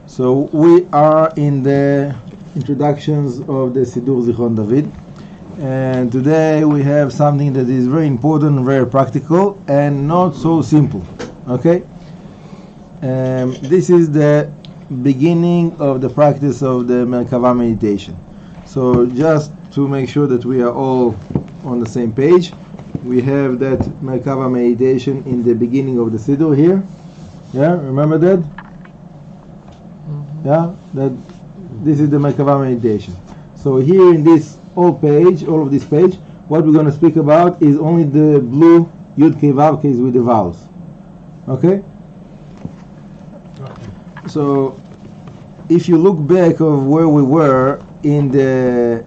So we are in the introductions of the Sidur Zichron Dovid, and today we have something that is very important, very practical, and not so simple. Okay, this is the beginning of the practice of the Merkava meditation. So just to make sure that we are all on the same page, we have that Merkava meditation in the beginning of the Sidur here. Yeah, remember that? Yeah, that this is the Merkava meditation. So here in this all of this page, what we're going to speak about is only the blue Yud Kei Vav Keis with the vowels. Okay? So if you look back of where we were in the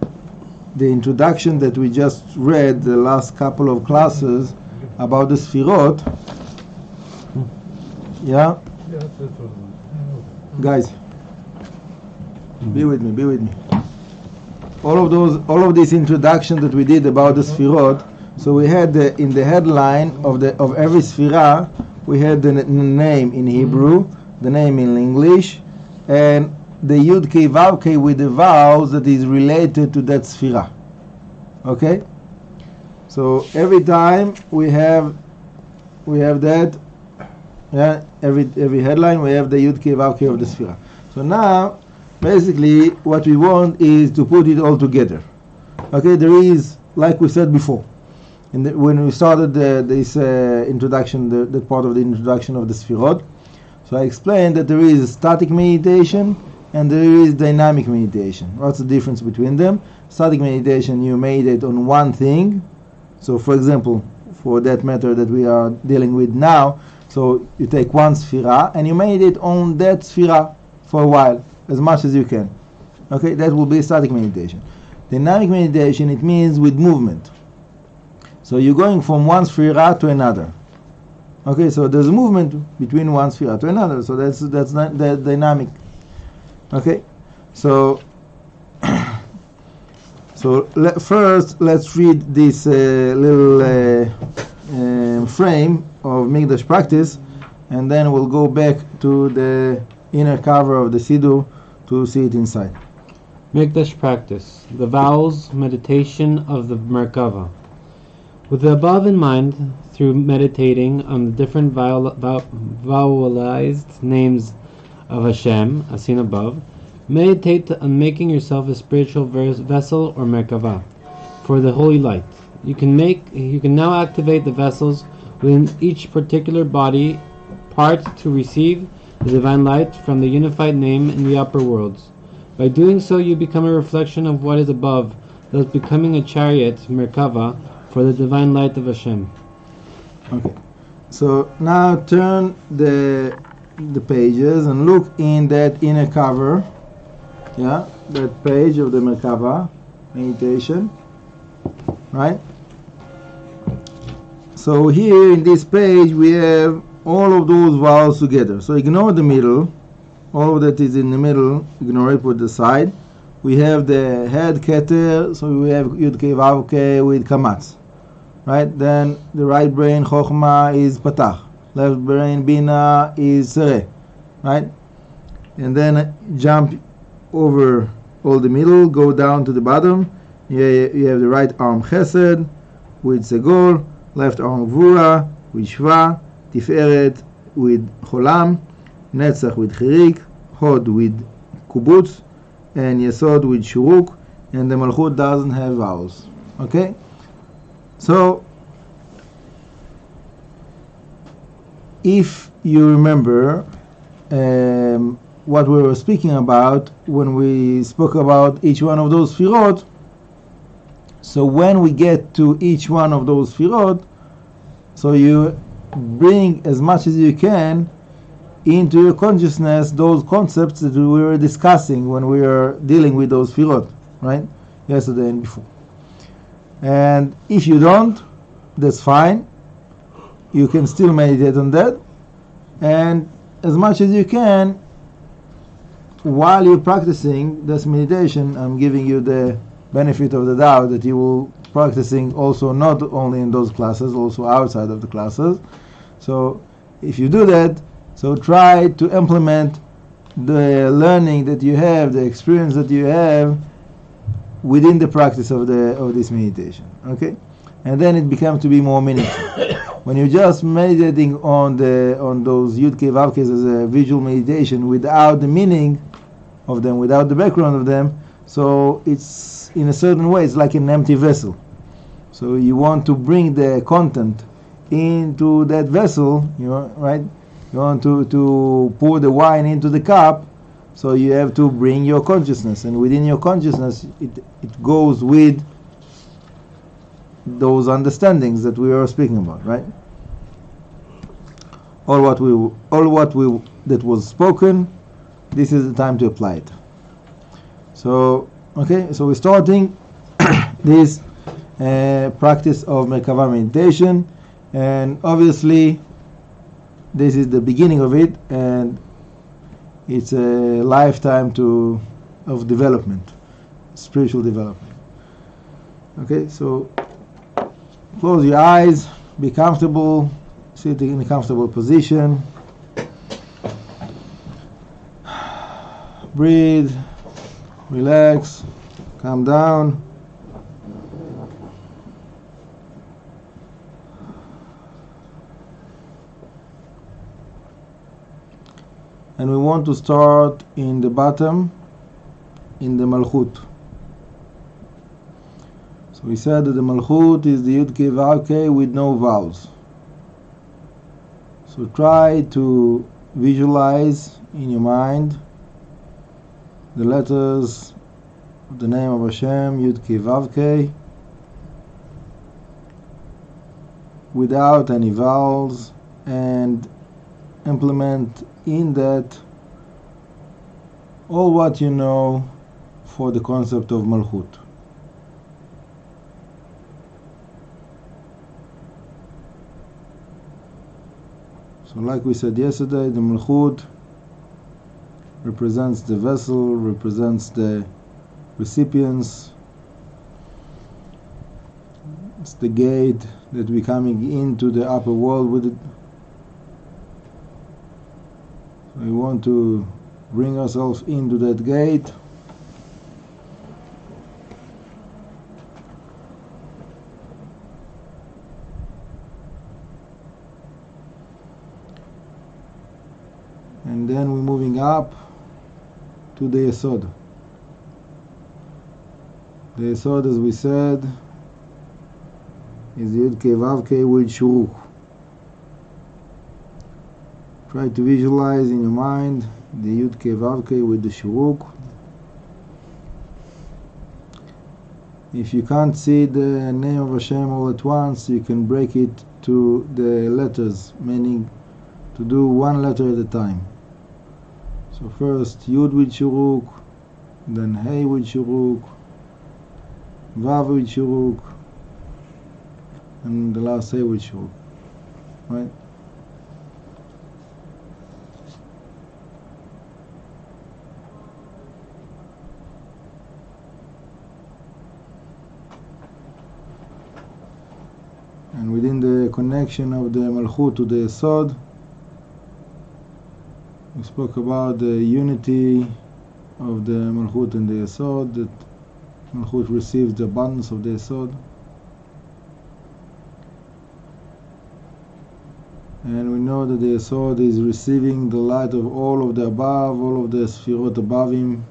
introduction that we just read the last couple of classes about the Sfirot, yeah? Guys, be with me. All of this introduction that we did about the Sfirot. So we had in the headline of every Sfira, we had the name in Hebrew, the name in English, and the Yud Kei Vav Kei with the vowels that is related to that Sfira. Okay? So every time we have that. Yeah, every headline we have the Yud Kei Vav Kei of the Sfira. So now, basically, what we want is to put it all together. Okay, there is, like we said before, when we started this introduction, the part of the introduction of the Sfirot. So I explained that there is static meditation and there is dynamic meditation. What's the difference between them? Static meditation, you meditate on one thing. So, for example, for that matter that we are dealing with now, so you take one Sfira and you meditate on that Sfira for a while, as much as you can. Okay, that will be static meditation. Dynamic meditation, it means with movement. So you're going from one Sfira to another. Okay, so there's a movement between one Sfira to another, so that's dynamic. Okay, so first let's read this little frame of Mikdash practice, and then we'll go back to the inner cover of the Sidur to see it inside. Mikdash practice, the vowels meditation of the Merkava. With the above in mind, through meditating on the different vowelized names of Hashem, as seen above, meditate on making yourself a spiritual vessel or Merkava for the holy light. You can now activate the vessels within each particular body part to receive the divine light from the unified name in the upper worlds. By doing so, you become a reflection of what is above, thus becoming a chariot, Merkava, for the divine light of Hashem. Okay, so now turn the pages and look in that inner cover, yeah, that page of the Merkava meditation, right? So here in this page we have all of those vowels together. So ignore the middle, all of that is in the middle, ignore it, put the side. We have the head keter, so we have Yud Kei Vav Kei with kamatz, right? Then the right brain chokhmah is patach, left brain bina is sereh, right? And then jump over all the middle, go down to the bottom. You have the right arm chesed with segol, left arm gvura with shva, tiferet with cholam, netzach with chirik, hod with kubutz, and yesod with shuruk, and the malchut doesn't have vowels. Okay? So, if you remember what we were speaking about when we spoke about each one of those Sfirot, so when we get to each one of those Sfirot, so you bring as much as you can into your consciousness those concepts that we were discussing when we were dealing with those Sfirot, right? Yesterday and before. And if you don't, that's fine. You can still meditate on that. And as much as you can, while you're practicing this meditation, I'm giving you the benefit of the doubt that you will practicing also not only in those classes, also outside of the classes. So if you do that, so try to implement the learning that you have, the experience that you have within the practice of this meditation. Okay, and then it becomes to be more meaningful. When you're just meditating on those Yud Kei Vav Keis as a visual meditation without the meaning of them, without the background of them, so it's in a certain way it's like an empty vessel. So you want to bring the content into that vessel, right? You want to pour the wine into the cup, so you have to bring your consciousness, and within your consciousness it goes with those understandings that we are speaking about, right? All what that was spoken, this is the time to apply it. So okay, so we're starting this practice of Merkava meditation, and obviously this is the beginning of it, and it's a lifetime of development, spiritual development. Okay, so close your eyes, be comfortable, sitting in a comfortable position. Breathe, relax, calm down. And we want to start in the bottom, in the Malchut. So we said that the Malchut is the Yud Kei Vav Kei with no vowels. So try to visualize in your mind the letters of the name of Hashem, Yud Kei Vav Kei, without any vowels, and implement in that all what you know for the concept of Malchut. So like we said yesterday, the Malchut represents the vessel, represents the recipients. It's the gate that we're coming into the upper world with it. So we want to bring ourselves into that gate. And then we're moving up to the Yesod. The Yesod, as we said, is Yud Kei Vav Kei with Shuruk. Try to visualize in your mind the Yud Kei Vav Kei with the Shuruk. If you can't see the name of Hashem all at once, you can break it to the letters, meaning to do one letter at a time. So first Yud with Shuruk, then Hey with Shuruk, Vav with Shuruk, and the last Hey with Shuruk, right? And within the connection of the Malchut to the Yesod, we spoke about the unity of the Malchut and the Yesod, that Malchut receives the abundance of the Yesod. And we know that the Yesod is receiving the light of all of the above, all of the Sfirot above him.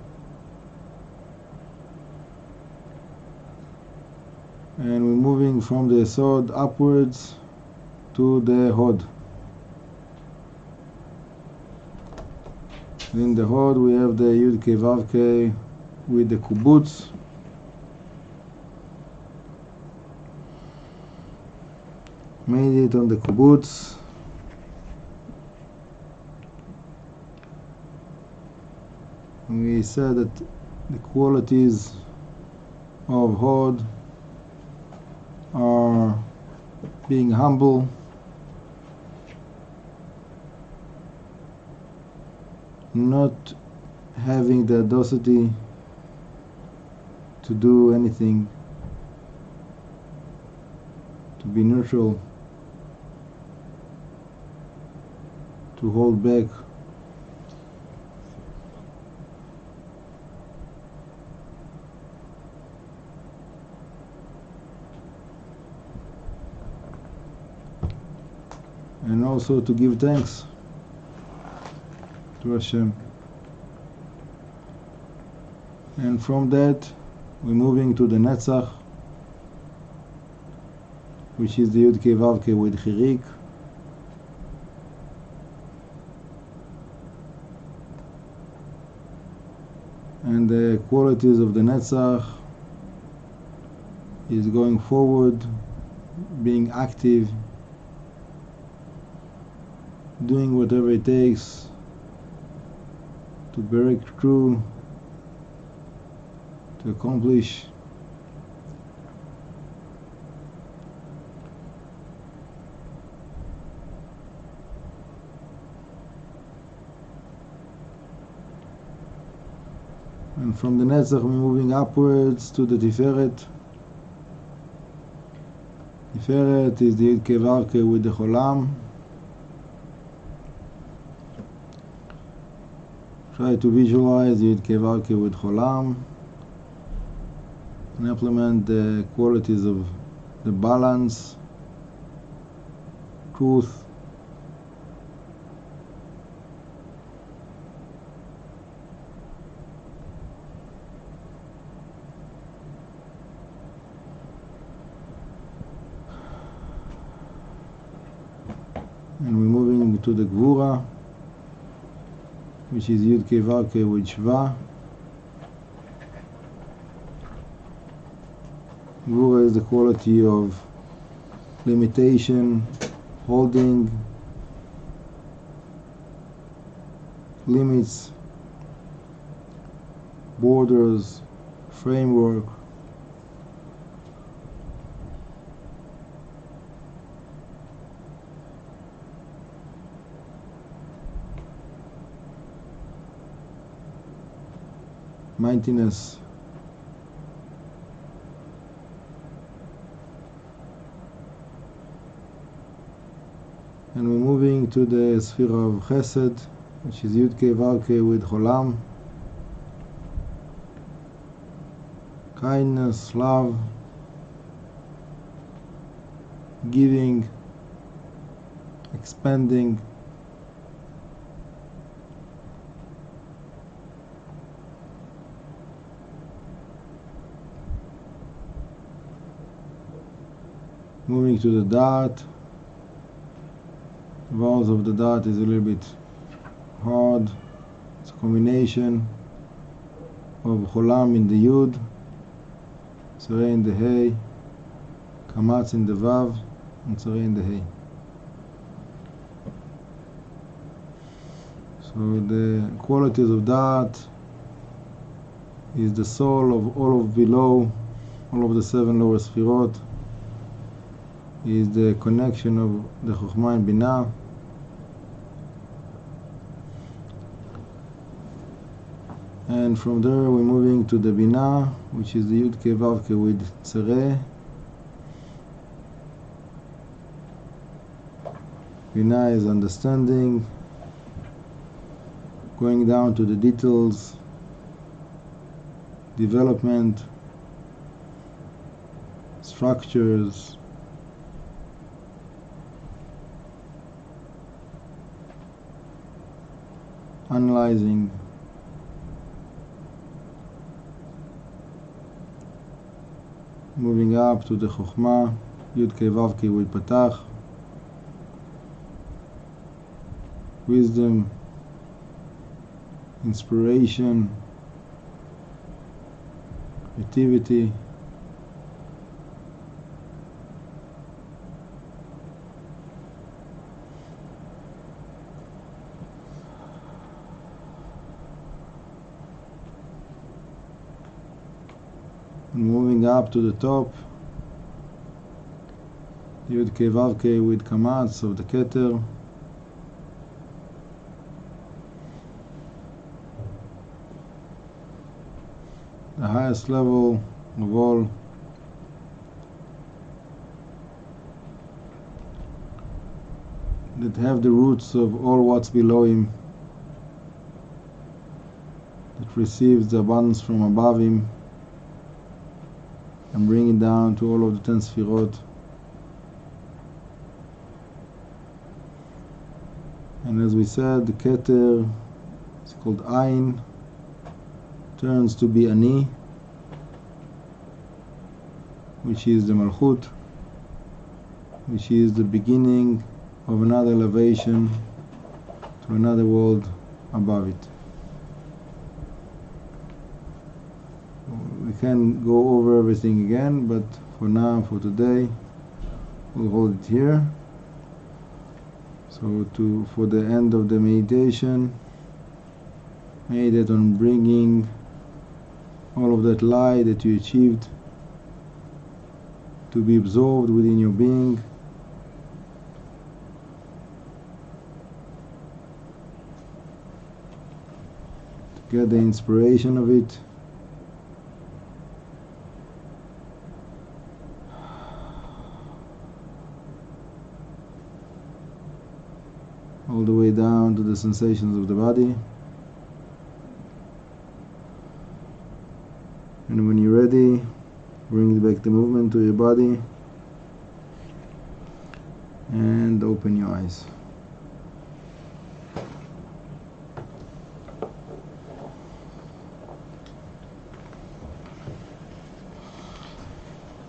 And we're moving from the Yesod upwards to the Hod. In the Hod we have the Yud Kei Vav Kei with the Kubutz. Meditate on the Kubutz. We said that the qualities of Hod are being humble, not having the audacity to do anything, to be neutral, to hold back, and also to give thanks to Hashem. And from that we're moving to the Netzach, which is the Yud Kei Vav Kei with Chirik. And the qualities of the Netzach is going forward, being active, doing whatever it takes to break through, to accomplish. And from the Netzach we're moving upwards to the Tiferet. Tiferet is the Yud Kei Vav Kei with the Cholam. Try to visualize Yud Kei Vav Kei with Cholam and implement the qualities of the balance, truth, and we're moving to the Gvura, which is Yud Kei Vav Kei with Shva. Gvura is the quality of limitation, holding limits, borders, framework. Mightiness. And we're moving to the Sphira of Chesed, which is Yud Kei Vav Kei with Cholam. Kindness, love, giving, expanding. Moving to the Da'at. The vowels of the Da'at is a little bit hard. It's a combination of Cholam in the Yud, Tzareh in the Hey, Kamatz in the Vav, and Tzareh in the Hey. So the qualities of Da'at is the soul of all of below, all of the 7 lower Sphirot, is the connection of the Chokhmah and Binah. And from there we're moving to the Binah, which is the Yud Kei Vav Kei with Tzareh. Binah is understanding, going down to the details, development, structures, analyzing, moving up to the Chokhmah, Yud Kei Vav Kei with Patach, wisdom, inspiration, creativity, and moving up to the top, Yud Kei Vav Kei with Kamatz of the Keter, the highest level of all, that have the roots of all what's below him, that receives the abundance from above him and bring it down to all of the 10 Sfirot. And as we said, the Keter, it's called Ain, turns to be Ani, which is the Malchut, which is the beginning of another elevation to another world above it. We can go over everything again, but for now, for today, we'll hold it here. So for the end of the meditation, meditate on bringing all of that light that you achieved to be absorbed within your being. To get the inspiration of it. All the way down to the sensations of the body. And when you're ready, bring back the movement to your body and open your eyes.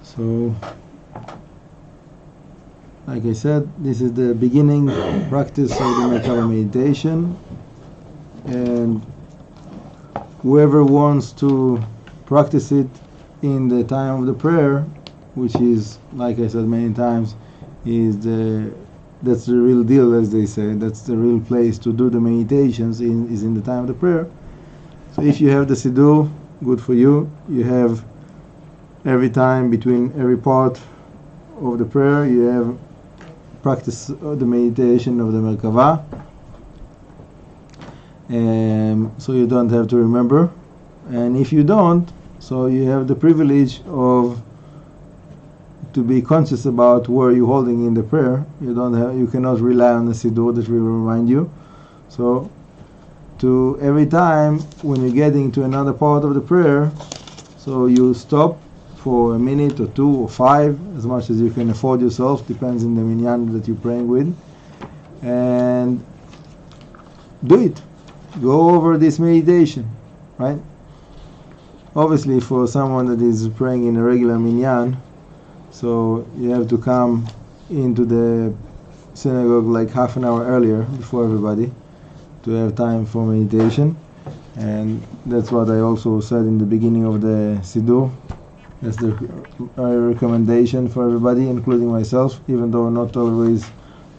So, like I said, this is the beginning practice of the Merkava meditation, and whoever wants to practice it in the time of the prayer, which is, like I said many times, that's the real deal, as they say. That's the real place to do the meditations is in the time of the prayer. So if you have the Sidur, good for you. You have every time between every part of the prayer, you have practice the meditation of the Merkava, so you don't have to remember. And if you don't, so you have the privilege of to be conscious about where you're holding in the prayer. You cannot rely on the Sidur that will remind you. So to every time when you're getting to another part of the prayer, so you stop for a minute or 2 or 5, as much as you can afford yourself, depends on the minyan that you're praying with, and do it. Go over this meditation, right? Obviously, for someone that is praying in a regular minyan, so you have to come into the synagogue like half an hour earlier before everybody to have time for meditation, and that's what I also said in the beginning of the Sidur. That's the recommendation for everybody, including myself, even though not always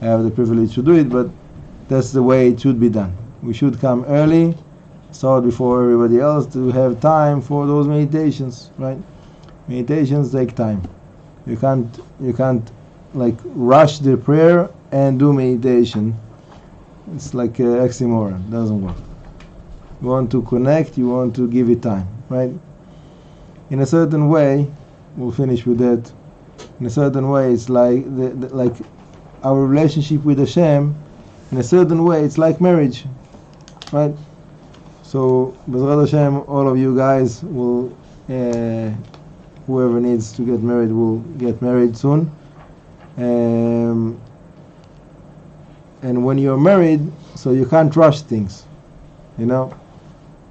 I have the privilege to do it, but that's the way it should be done. We should come early, start before everybody else, to have time for those meditations, right? Meditations take time. You can't like rush the prayer and do meditation. It's like oxymoron. It doesn't work. You want to connect, you want to give it time, right? In a certain way, we'll finish with that. In a certain way, it's like like our relationship with Hashem. In a certain way, it's like marriage, right? So, B'ezrat Hashem, all of you guys will, whoever needs to get married will get married soon. And when you're married, so you can't rush things, you know.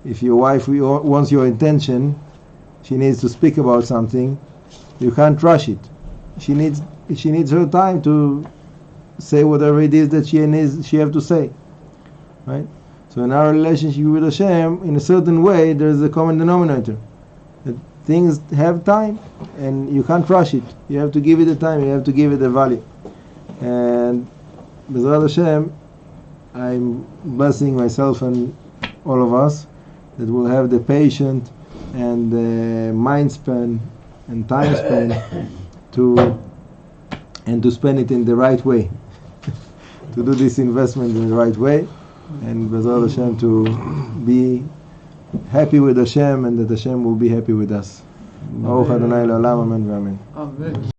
If your wife wants your intention, she needs to speak about something, you can't rush it. She needs her time to say whatever it is that she have to say, right? So in our relationship with Hashem, in a certain way, there's a common denominator. That things have time, and you can't rush it. You have to give it the time. You have to give it the value. And B'ezrat Hashem, I'm blessing myself and all of us that will have the patience and the mind span and time span to spend it in the right way, to do this investment in the right way, and B'ezrat Hashem to be happy with Hashem, and that Hashem will be happy with us. Baruch Adonai L'olam, Amen v'Amen. Amen.